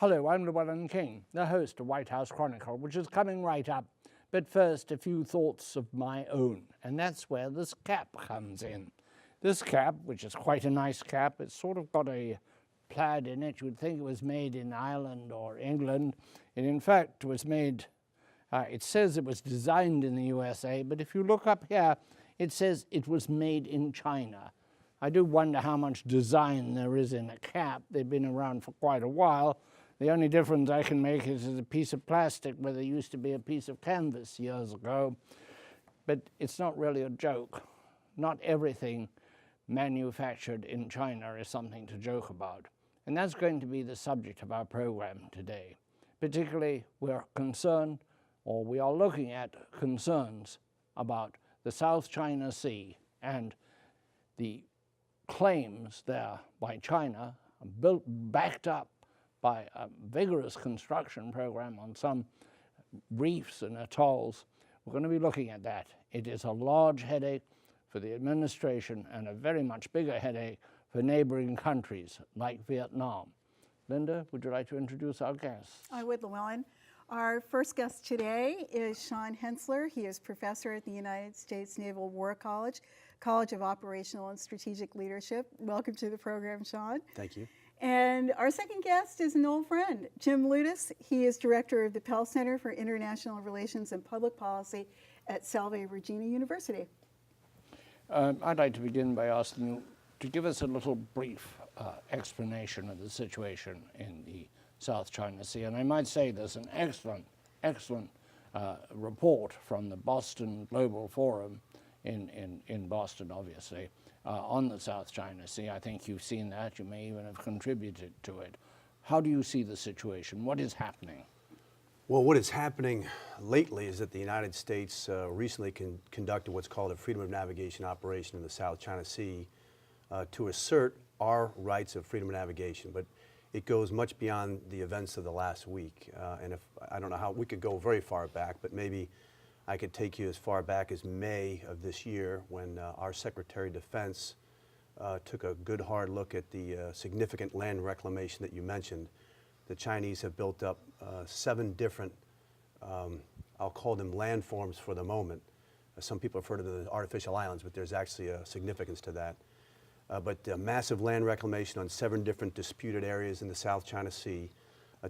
Hello, I'm Llewellyn King, the host of White House Chronicle, which is coming right up. But first, a few thoughts of my own, and that's where this cap comes in. This cap, which is quite a nice cap, it's sort of got a plaid in it. You would think it was made in Ireland or England. It in fact was made, it says it was designed in the USA, but if you look up here, it says it was made in China. I do wonder how much design there is in a cap. They've been around for quite a while. The only difference I can make is a piece of plastic where there used to be a piece of canvas years ago. But it's not really a joke. Not everything manufactured in China is something to joke about. And that's going to be the subject of our program today. Particularly, we're concerned, or we are looking at concerns about the South China Sea and the claims there by China, backed up by a vigorous construction program on some reefs and atolls. We're going to be looking at that. It is a large headache for the administration and a very much bigger headache for neighboring countries like Vietnam. Linda, would you like to introduce our guests? I would, Llewellyn. Our first guest today is Sean Henseler. He is professor at the United States Naval War College, College of Operational and Strategic Leadership. Welcome to the program, Sean. Thank you. And our second guest is an old friend, Jim Ludes. He is director of the Pell Center for International Relations and Public Policy at Salve Regina University. I'd like to begin by asking you to give us a little brief explanation of the situation in the South China Sea. And I might say there's an excellent report from the Boston Global Forum in Boston, obviously, on the South China Sea. I think you've seen that. You may even have contributed to it. How do you see the situation? What is happening? Well, what is happening lately is that the United States recently conducted what's called a freedom of navigation operation in the South China Sea to assert our rights of freedom of navigation. But it goes much beyond the events of the last week. And if I don't know how we could go very far back, but maybe I could take you as far back as May of this year when our Secretary of Defense took a good hard look at the significant land reclamation that you mentioned. The Chinese have built up 7 different, I'll call them landforms for the moment. Some people refer to them as artificial islands, but there's actually a significance to that. But massive land reclamation on 7 different disputed areas in the South China Sea,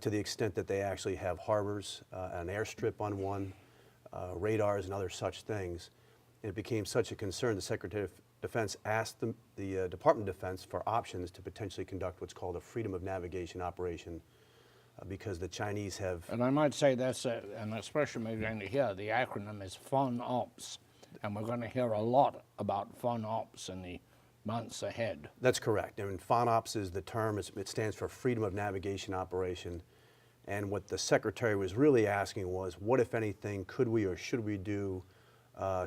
to the extent that they actually have harbors, an airstrip on one, radars and other such things. And it became such a concern, the Secretary of Defense asked the Department of Defense for options to potentially conduct what's called a freedom of navigation operation because the Chinese have... And I might say that's an expression we're going to hear. The acronym is FONOPS, and we're going to hear a lot about FONOPS in the months ahead. That's correct. I mean, FONOPS is the term. It stands for Freedom of Navigation Operation. And what the Secretary was really asking was, what, if anything, could we or should we do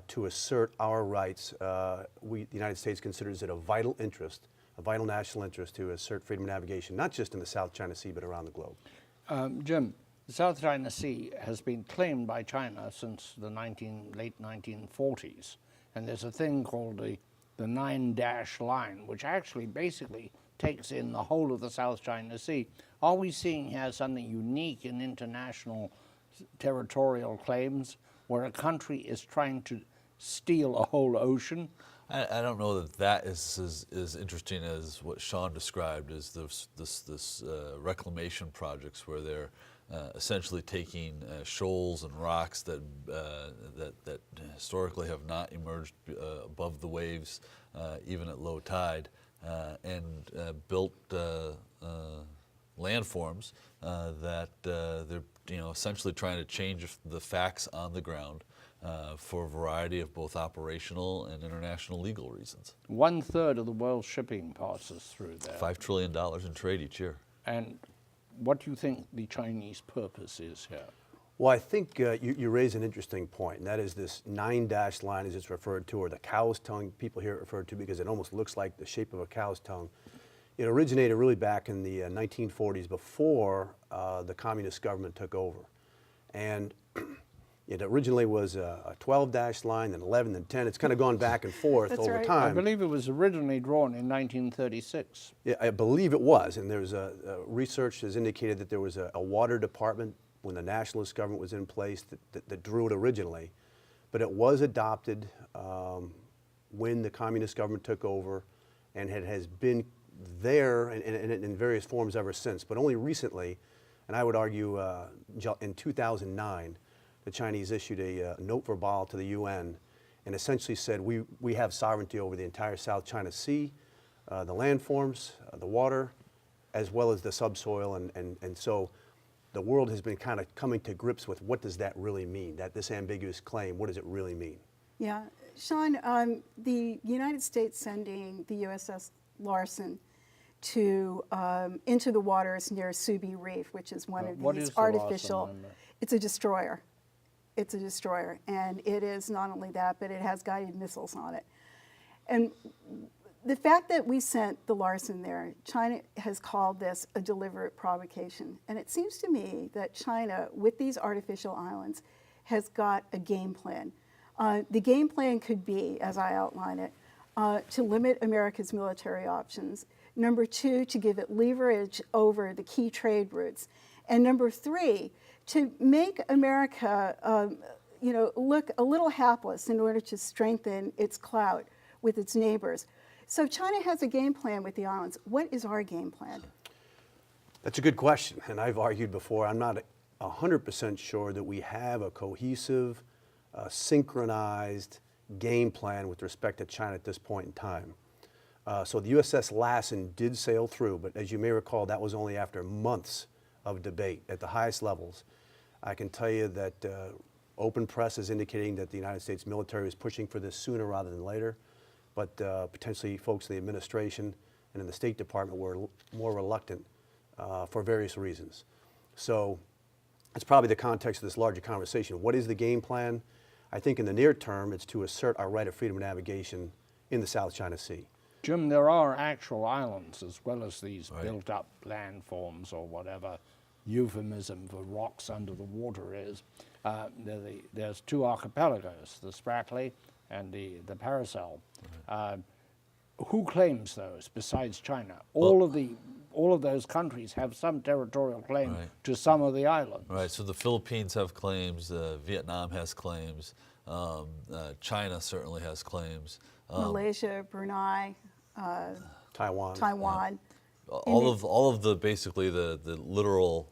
to assert our rights? The United States considers it a vital interest, a vital national interest to assert freedom of navigation, not just in the South China Sea, but around the globe. Jim, the South China Sea has been claimed by China since the late 1940s. And there's a thing called the 9-dash line, which actually basically takes in the whole of the South China Sea. Are we seeing here something unique in international territorial claims where a country is trying to steal a whole ocean? I don't know that that is as interesting as what Sean described as this reclamation projects where they're essentially taking shoals and rocks that historically have not emerged above the waves, even at low tide, and built landforms that they're essentially trying to change the facts on the ground for a variety of both operational and international legal reasons. 1/3 of the world's shipping passes through there. $5 trillion in trade each year. And what do you think the Chinese purpose is here? Well, I think you raise an interesting point, and that is this 9-dash line, as it's referred to, or the cow's tongue, people hear it referred to because it almost looks like the shape of a cow's tongue. It originated really back in the 1940s before the communist government took over. And It originally was a 12-dash line, then 11, then 10. It's kind of gone back and forth That's over right. time. I believe it was originally drawn in 1936. Yeah, I believe it was, and there's research has indicated that there was a water department when the nationalist government was in place that drew it originally, but it was adopted when the communist government took over, and it has been there in various forms ever since, but only recently, and I would argue in 2009, the Chinese issued a note verbal to the UN and essentially said we have sovereignty over the entire South China Sea, the landforms, the water, as well as the subsoil, and so the world has been kind of coming to grips with what does that really mean, this ambiguous claim, what does it really mean? Yeah, Sean, the United States sending the USS Larsen to into the waters near Subi Reef, which is one of What these is the artificial. Larsen, Linda? It's a destroyer. It's a destroyer, and it is not only that, but it has guided missiles on it. And the fact that we sent the Larsen there, China has called this a deliberate provocation. And it seems to me that China, with these artificial islands, has got a game plan. The game plan could be, as I outline it, to limit America's military options. Number two, to give it leverage over the key trade routes. And number three, to make America look a little hapless in order to strengthen its clout with its neighbors. So China has a game plan with the islands. What is our game plan? That's a good question, and I've argued before, I'm not 100% sure that we have a cohesive, synchronized game plan with respect to China at this point in time. So the USS Lassen did sail through, but as you may recall, that was only after months of debate at the highest levels. I can tell you that open press is indicating that the United States military is pushing for this sooner rather than later, but potentially folks in the administration and in the State Department were more reluctant for various reasons. So it's probably the context of this larger conversation. What is the game plan? I think in the near term, it's to assert our right of freedom of navigation in the South China Sea. Jim, there are actual islands as well as these built-up landforms or whatever euphemism for rocks under the water is. There's two archipelagos, the Spratly and the Paracel. Who claims those besides China? All of those countries have some territorial claim to some of the islands. Right, so the Philippines have claims, Vietnam has claims, China certainly has claims. Malaysia, Brunei, Taiwan. All of the basically the literal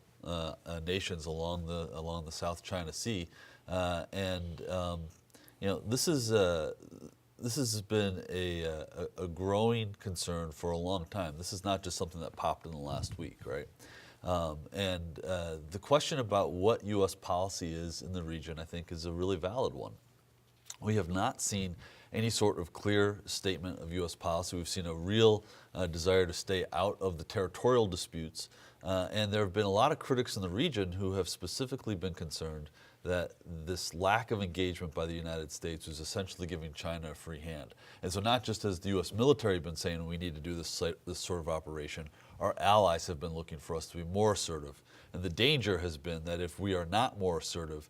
nations along the South China Sea, this has been a growing concern for a long time. This is not just something that popped in the last week, right? The question about what U.S. policy is in the region, I think, is a really valid one. We have not seen any sort of clear statement of U.S. policy. We've seen a real desire to stay out of the territorial disputes, and there have been a lot of critics in the region who have specifically been concerned that this lack of engagement by the United States was essentially giving China a free hand. And so not just has the U.S. military been saying we need to do this sort of operation, our allies have been looking for us to be more assertive. And the danger has been that if we are not more assertive,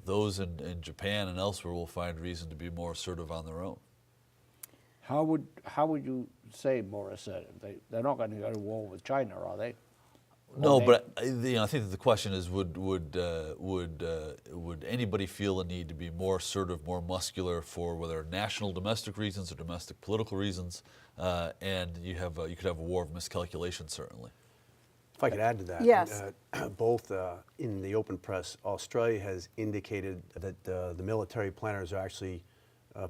those in Japan and elsewhere will find reason to be more assertive on their own. How would you say more assertive? They're not going to go to war with China, are they? No, but I think that the question is, would anybody feel a need to be more assertive, more muscular for whether national domestic reasons or domestic political reasons? And you could have a war of miscalculation, certainly. If I could add to that, yes. Both in the open press, Australia has indicated that the military planners are actually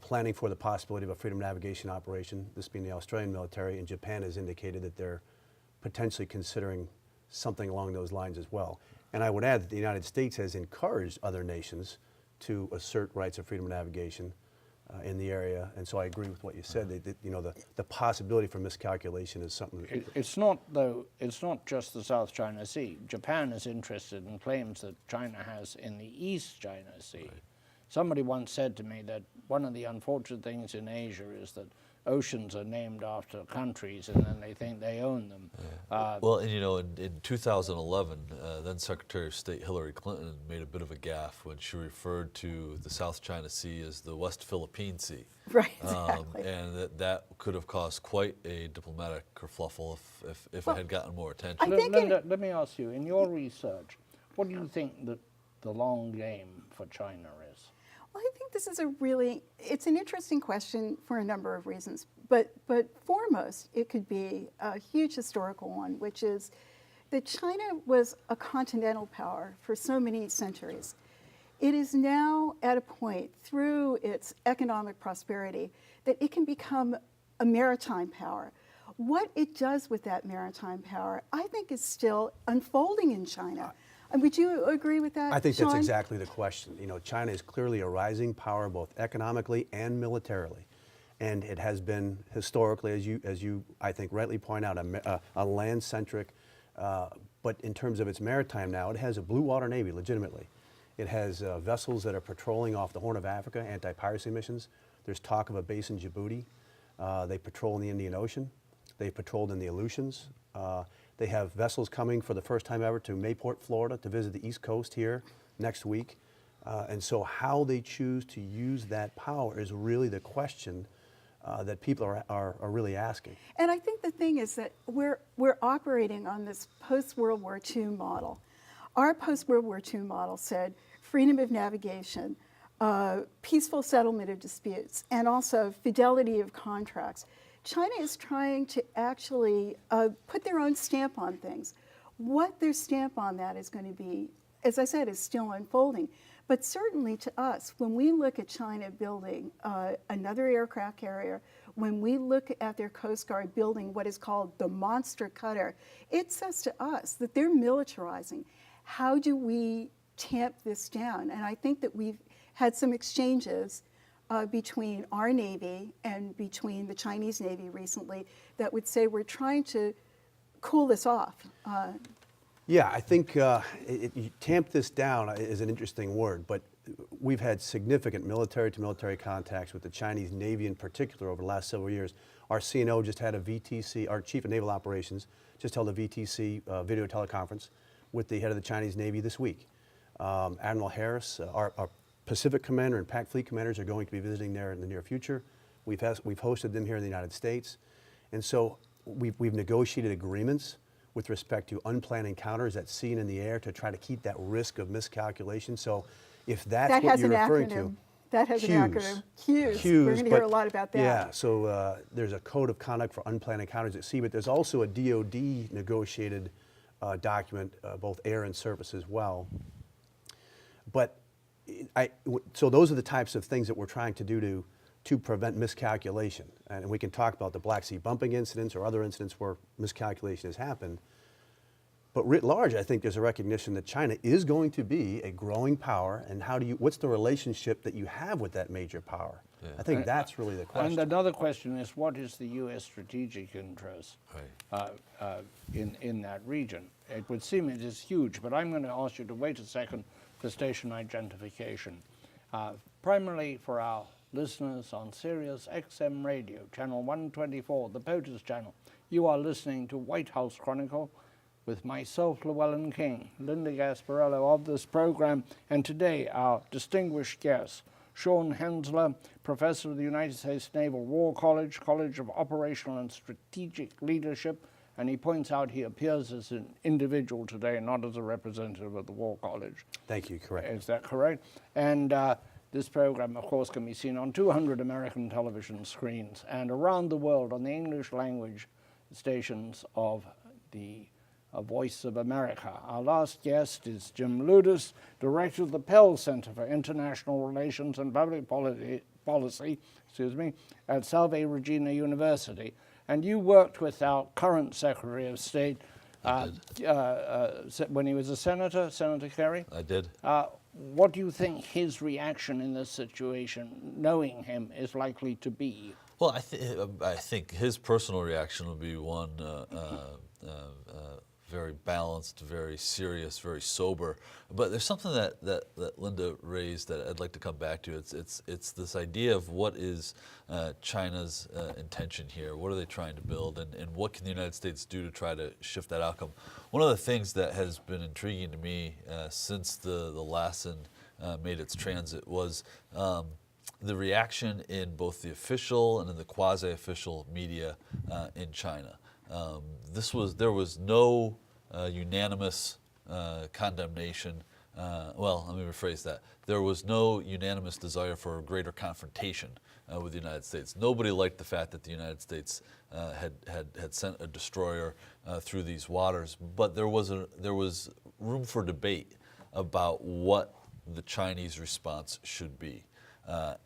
planning for the possibility of a freedom of navigation operation, this being the Australian military, and Japan has indicated that they're potentially considering something along those lines as well. And I would add that the United States has encouraged other nations to assert rights of freedom of navigation in the area, and so I agree with what you said. The possibility for miscalculation is something. It's not just the South China Sea. Japan is interested in claims that China has in the East China Sea. Somebody once said to me that one of the unfortunate things in Asia is that oceans are named after countries, and then they think they own them. Well, and you know, in 2011, then Secretary of State Hillary Clinton made a bit of a gaffe when she referred to the South China Sea as the West Philippine Sea. Right, exactly. And that could have caused quite a diplomatic kerfluffle if it had gotten more attention. I think Linda, let me ask you, in your research, what do you think that the long game for China is? Well, I think this is it's an interesting question for a number of reasons. But foremost, it could be a huge historical one, which is that China was a continental power for so many centuries. It is now at a point through its economic prosperity that it can become a maritime power. What it does with that maritime power, I think, is still unfolding in China. Would you agree with that, I think Sean? that's exactly the question. You know, China is clearly a rising power, both economically and militarily, and it has been historically, as you I think rightly point out, a land-centric. But in terms of its maritime now, it has a blue water navy, legitimately. It has vessels that are patrolling off the Horn of Africa, anti-piracy missions. There's talk of a base in Djibouti. They patrol in the Indian Ocean. They patrolled in the Aleutians. They have vessels coming for the first time ever to Mayport, Florida, to visit the East Coast here next week. And so how they choose to use that power is really the question that people are really asking. And I think the thing is that we're operating on this post-World War II model. Our post-World War II model said freedom of navigation, peaceful settlement of disputes, and also fidelity of contracts. China is trying to actually put their own stamp on things. What their stamp on that is going to be, as I said, is still unfolding. But certainly to us, when we look at China building another aircraft carrier, when we look at their Coast Guard building what is called the monster cutter, it says to us that they're militarizing. How do we tamp this down? And I think that we've had some exchanges between our Navy and between the Chinese Navy recently that would say we're trying to cool this off. Yeah, I think you tamp this down is an interesting word, but we've had significant military-to-military contacts with the Chinese Navy in particular over the last several years. Our CNO just had a VTC, our Chief of Naval Operations just held a VTC video teleconference with the head of the Chinese Navy this week. Admiral Harris, our Pacific Commander and Pac Fleet Commanders are going to be visiting there in the near future. We've hosted them here in the United States. And so we've negotiated agreements with respect to unplanned encounters at sea and in the air to try to keep that risk of miscalculation. So if that's what you're referring to. That has an acronym. Hughes. We're going to hear a lot about that. Yeah, so there's a code of conduct for unplanned encounters at sea, but there's also a DOD negotiated document, both air and surface as well. But so those are the types of things that we're trying to do to prevent miscalculation. And we can talk about the Black Sea bumping incidents or other incidents where miscalculation has happened. But writ large, I think there's a recognition that China is going to be a growing power, and what's the relationship that you have with that major power? Yeah. I think that's really the question. And another question is, what is the U.S. strategic interest in that region? It would seem it is huge, but I'm going to ask you to wait a second for station identification. Primarily for our listeners on Sirius XM Radio, channel 124, the POTUS channel, you are listening to White House Chronicle with myself, Llewellyn King, Linda Gasparello of this program, and today our distinguished guest, Sean Henseler, professor of the United States Naval War College, College of Operational and Strategic Leadership, and he points out he appears as an individual today, not as a representative of the War College. Thank you, correct. Is that correct? And this program, of course, can be seen on 200 American television screens and around the world on the English language stations of the Voice of America. Our last guest is Jim Ludes, director of the Pell Center for International Relations and Public Policy, at Salve Regina University. And you worked with our current Secretary of State when he was a senator, Senator Kerry? I did. What do you think his reaction in this situation, knowing him, is likely to be? Well, I think his personal reaction would be one very balanced, very serious, very sober. But there's something that Linda raised that I'd like to come back to. It's this idea of what is China's intention here. What are they trying to build, and what can the United States do to try to shift that outcome? One of the things that has been intriguing to me since the Lassen made its transit was the reaction in both the official and in the quasi-official media in China. There was no unanimous condemnation. Well, let me rephrase that. There was no unanimous desire for a greater confrontation with the United States. Nobody liked the fact that the United States had sent a destroyer through these waters, but there was room for debate about what the Chinese response should be.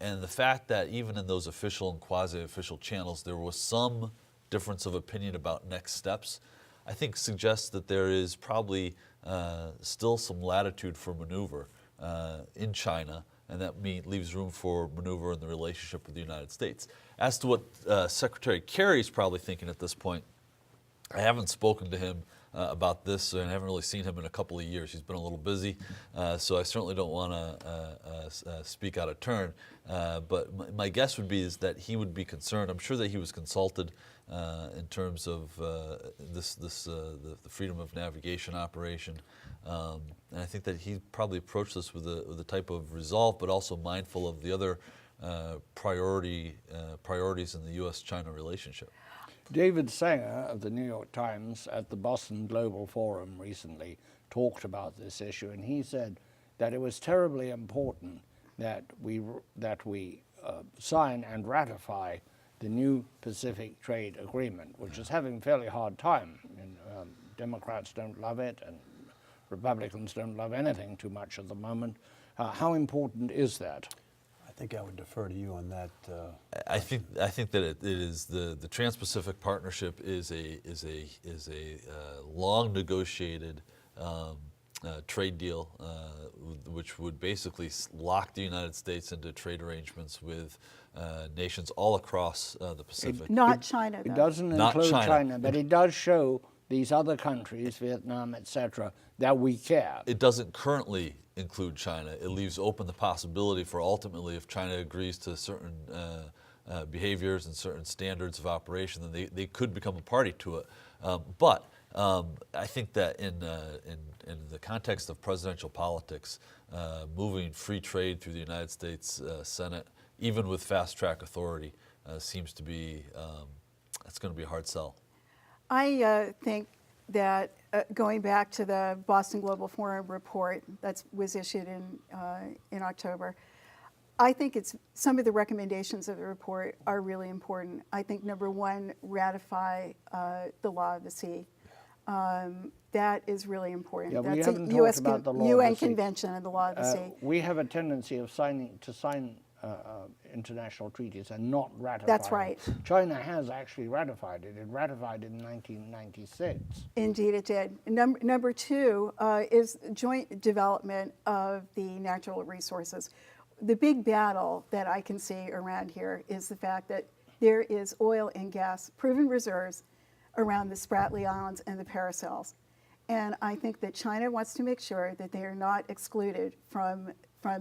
And the fact that even in those official and quasi-official channels, there was some difference of opinion about next steps, I think suggests that there is probably still some latitude for maneuver in China, and that leaves room for maneuver in the relationship with the United States. As to what Secretary Kerry is probably thinking at this point, I haven't spoken to him about this, and I haven't really seen him in a couple of years. He's been a little busy, so I certainly don't want to speak out of turn. But my guess would be is that he would be concerned. I'm sure that he was consulted in terms of the freedom of navigation operation, and I think that he probably approached this with a type of resolve, but also mindful of the other priorities in the U.S.-China relationship. David Sanger of the New York Times at the Boston Global Forum recently talked about this issue, and he said that it was terribly important that we sign and ratify the new Pacific Trade Agreement, which is having a fairly hard time. And, Democrats don't love it, and Republicans don't love anything too much at the moment. How important is that? I think I would defer to you on that. I think that it is the Trans-Pacific Partnership is a long negotiated trade deal, which would basically lock the United States into trade arrangements with nations all across the Pacific. Not China, though. It doesn't Not include China. China, but it does show these other countries, Vietnam, etc., that we care. It doesn't currently include China. It leaves open the possibility for ultimately, if China agrees to certain behaviors and certain standards of operation, then they could become a party to it. But I think that in the context of presidential politics, moving free trade through the United States Senate, even with fast track authority, seems to be it's going to be a hard sell. I think that going back to the Boston Global Forum report that was issued in October, I think some of the recommendations of the report are really important. I think number one, ratify the law of the sea. That is really important. Yeah, we That's haven't a talked about the law of UN the sea. convention on the law of the sea. We have a tendency of sign international treaties and not ratify That's them. right. China has actually ratified it. It ratified it in 1996. Indeed, it did. Number two is joint development of the natural resources. The big battle that I can see around here is the fact that there is oil and gas proven reserves around the Spratly Islands and the Paracels. And I think that China wants to make sure that they are not excluded from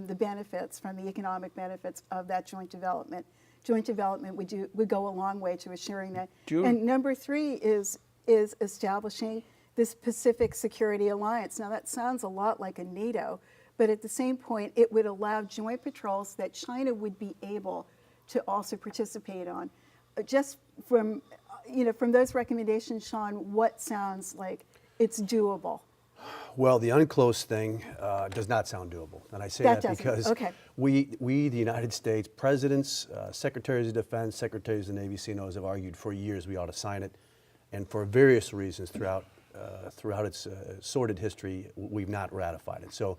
the benefits, from the economic benefits of that joint development. Joint development would go a long way to assuring that. And number three is establishing this Pacific Security Alliance. Now that sounds a lot like a NATO, but at the same point, it would allow joint patrols that China would be able to also participate on. Just from those recommendations, Sean, what sounds like it's doable? Well, the UNCLOS thing does not sound doable, and I say that because we, the United States, presidents, secretaries of defense, secretaries of the Navy, CNOs have argued for years we ought to sign it, and for various reasons throughout its sordid history, we've not ratified it. So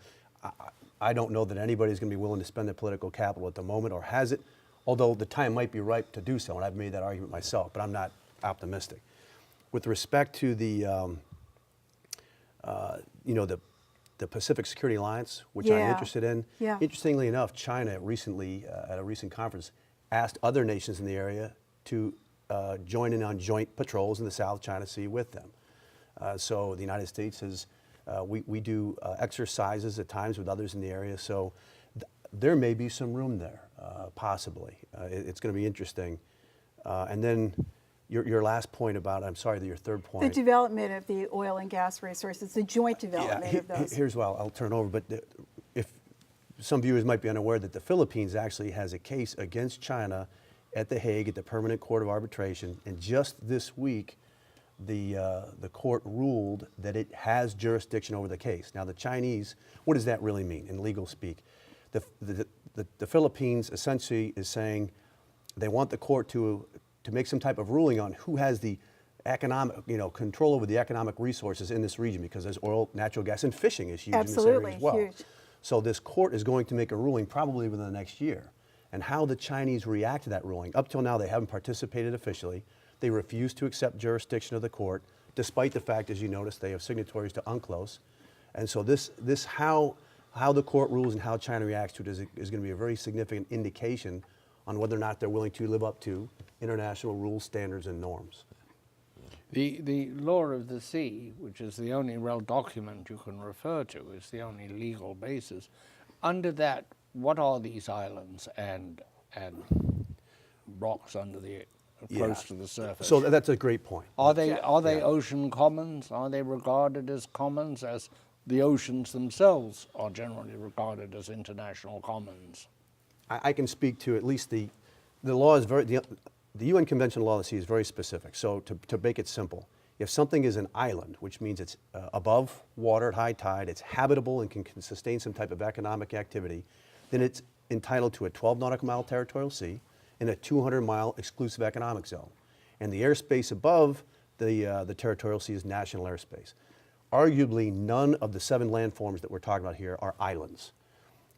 I don't know that anybody's going to be willing to spend their political capital at the moment or has it, although the time might be ripe to do so, and I've made that argument myself, but I'm not optimistic. With respect to the Pacific Security Alliance, which I'm interested in. Yeah. Interestingly enough, China recently, at a recent conference, asked other nations in the area to join in on joint patrols in the South China Sea with them. So the United States has, we do exercises at times with others in the area, so there may be some room there, possibly. It's going to be interesting. And then your last point about, I'm sorry, your third point. The development of the oil and gas resources, the joint development of those. Here's what I'll turn over, but if some viewers might be unaware that the Philippines actually has a case against China at The Hague at the Permanent Court of Arbitration, and just this week, the court ruled that it has jurisdiction over the case. Now the Chinese, what does that really mean in legal speak? The Philippines essentially is saying they want the court to make some type of ruling on who has the economic, control over the economic resources in this region, because there's oil, natural gas, and fishing is huge in this area as well. Huge. So this court is going to make a ruling probably within the next year. And how the Chinese react to that ruling, up till now they haven't participated officially. They refuse to accept jurisdiction of the court, despite the fact, as you noticed, they have signatories to UNCLOS. And so how the court rules and how China reacts to it is going to be a very significant indication on whether or not they're willing to live up to international rules, standards, and norms. The law of the sea, which is the only real document you can refer to, is the only legal basis. Under that, what are these islands and rocks under the close to the surface? So that's a great point. Are they ocean commons? Are they regarded as commons, as the oceans themselves are generally regarded as international commons? I can speak to at least the law is the UN Convention on Law of the Sea is very specific. So to make it simple, if something is an island, which means it's above water at high tide, it's habitable and can sustain some type of economic activity, then it's entitled to a 12 nautical mile territorial sea and a 200-mile exclusive economic zone. And the airspace above the territorial sea is national airspace. Arguably, none of the 7 landforms that we're talking about here are islands.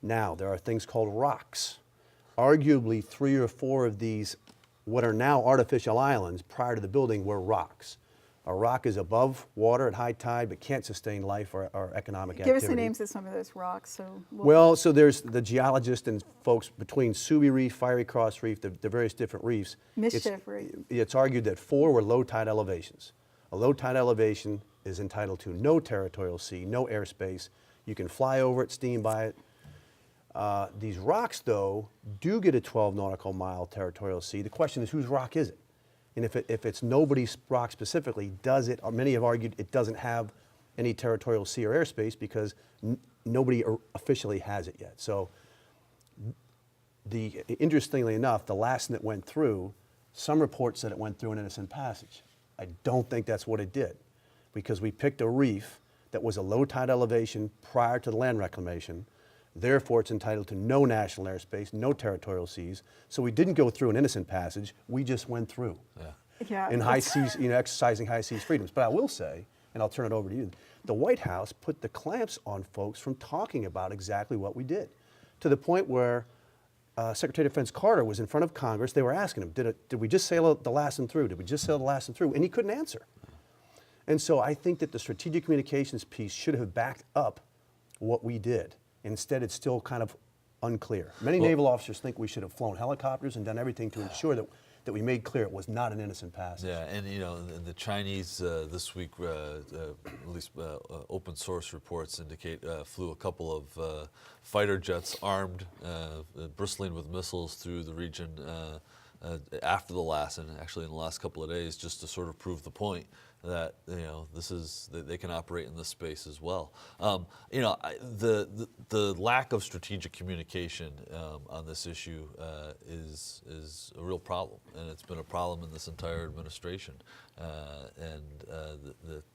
Now, there are things called rocks. Arguably, 3 or 4 of these, what are now artificial islands, prior to the building, were rocks. A rock is above water at high tide, but can't sustain life or economic activity. Give us the names of some of those rocks. So there's the geologists and folks between Subi Reef, Fiery Cross Reef, the various different reefs. Mischief Reef. It's argued that 4 were low tide elevations. A low tide elevation is entitled to no territorial sea, no airspace. You can fly over it, steam by it. These rocks, though, do get a 12 nautical mile territorial sea. The question is, whose rock is it? And if it's nobody's rock specifically, does it, or many have argued it doesn't have any territorial sea or airspace because nobody officially has it yet. So interestingly enough, the last one that went through, some reports said it went through an innocent passage. I don't think that's what it did, because we picked a reef that was a low tide elevation prior to the land reclamation. Therefore, it's entitled to no national airspace, no territorial seas. So we didn't go through an innocent passage. We just went through. Yeah. In high seas, exercising high seas freedoms. But I will say, and I'll turn it over to you, the White House put the clamps on folks from talking about exactly what we did, to the point where Secretary of Defense Carter was in front of Congress. They were asking him, did we just sail the last one through? Did we just sail the last one through? And he couldn't answer. And so I think that the strategic communications piece should have backed up what we did. Instead, it's still kind of unclear. Many naval officers think we should have flown helicopters and done everything to ensure that we made clear it was not an innocent passage. Yeah, and the Chinese this week, at least open source reports indicate, flew a couple of fighter jets armed, bristling with missiles through the region after the last, and actually in the last couple of days, just to sort of prove the point that they can operate in this space as well. The lack of strategic communication on this issue is a real problem, and it's been a problem in this entire administration.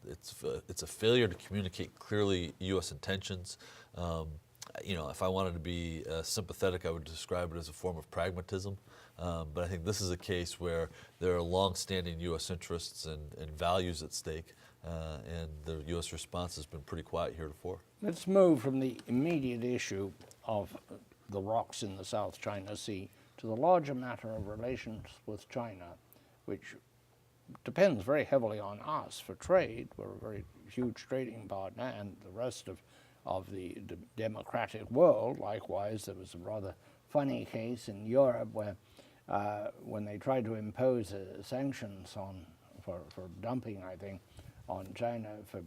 It's a failure to communicate clearly U.S. intentions. If I wanted to be sympathetic, I would describe it as a form of pragmatism. But I think this is a case where there are long-standing U.S. interests and values at stake, and the U.S. response has been pretty quiet heretofore. Let's move from the immediate issue of the rocks in the South China Sea to the larger matter of relations with China, which depends very heavily on us for trade. We're a very huge trading partner, and the rest of the democratic world. Likewise, there was a rather funny case in Europe where when they tried to impose sanctions for dumping, I think, on China for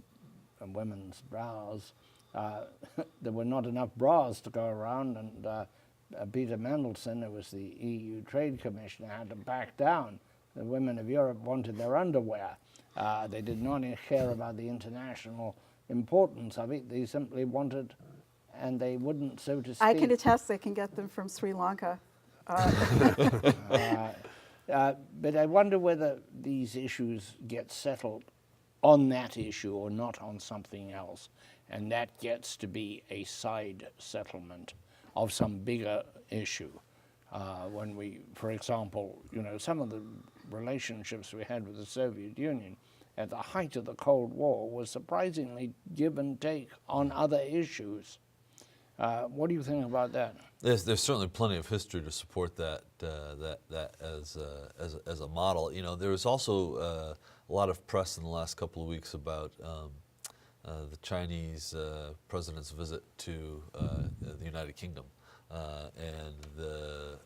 women's bras, there were not enough bras to go around, and Peter Mandelson, who was the EU Trade Commissioner, had to back down. The women of Europe wanted their underwear. They did not care about the international importance of it. They simply wanted, and they wouldn't, so to speak. I can attest they can get them from Sri Lanka. But I wonder whether these issues get settled on that issue or not on something else. And that gets to be a side settlement of some bigger issue. When we, for example, some of the relationships we had with the Soviet Union at the height of the Cold War was surprisingly give and take on other issues. What do you think about that? There's certainly plenty of history to support that as a model. There was also a lot of press in the last couple of weeks about the Chinese president's visit to the United Kingdom and the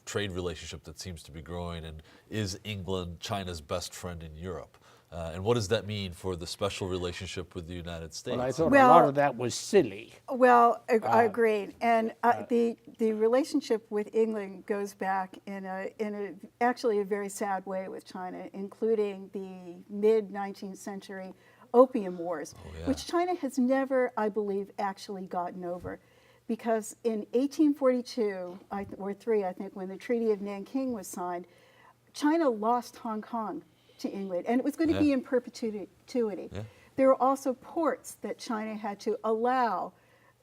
trade relationship that seems to be growing. And is England China's best friend in Europe? And what does that mean for the special relationship with the United States? Well, I thought a lot of that was silly. Well, I agreed. And the relationship with England goes back in actually a very sad way with China, including the mid-19th century Opium Wars, which China has never, I believe, actually gotten over. Because in 1842, or 3, I think, when the Treaty of Nanking was signed, China lost Hong Kong to England, and it was going to be in perpetuity. Yeah. There were also ports that China had to allow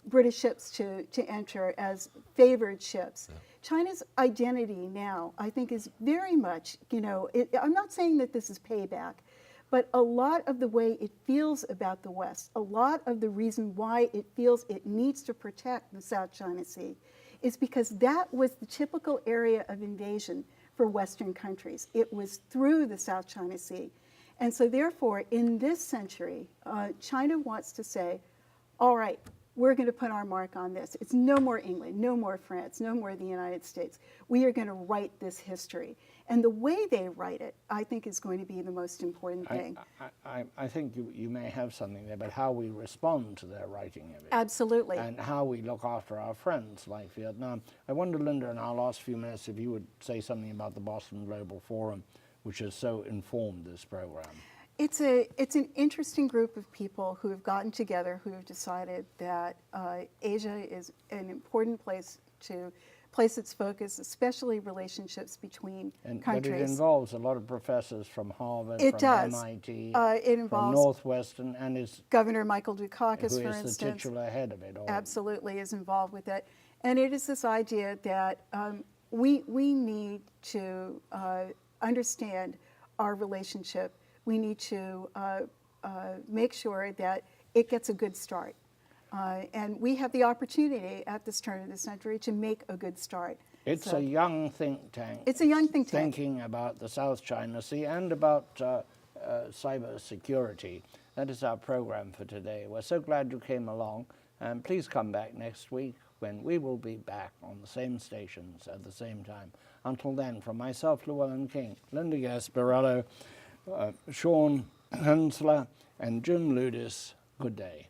British ships to enter as favored ships. Yeah. China's identity now, I think, is very much, I'm not saying that this is payback, but a lot of the way it feels about the West, a lot of the reason why it feels it needs to protect the South China Sea is because that was the typical area of invasion for Western countries. It was through the South China Sea. And so therefore, in this century, China wants to say, all right, we're going to put our mark on this. It's no more England, no more France, no more the United States. We are going to write this history. And the way they write it, I think, is going to be the most important thing. I think you may have something there, but how we respond to their writing of it. Absolutely. And how we look after our friends like Vietnam. I wonder, Linda, in our last few minutes, if you would say something about the Boston Global Forum, which has so informed this program. It's an interesting group of people who have gotten together, who have decided that Asia is an important place to place its focus, especially relationships between countries. But it involves a lot of professors from Harvard, it from does. MIT, it involves from Northwestern, and is Governor Michael Dukakis, who for is instance, the titular head of it all. Absolutely is involved with it. And it is this idea that we need to understand our relationship. We need to make sure that it gets a good start. And we have the opportunity at this turn of the century to make a good start. It's a young think tank. It's a young think tank. Thinking about the South China Sea and about cyber security. That is our program for today. We're so glad you came along. And please come back next week when we will be back on the same stations at the same time. Until then, from myself, Llewellyn King, Linda Gasparello, Sean Henseler, and Jim Ludes, good day.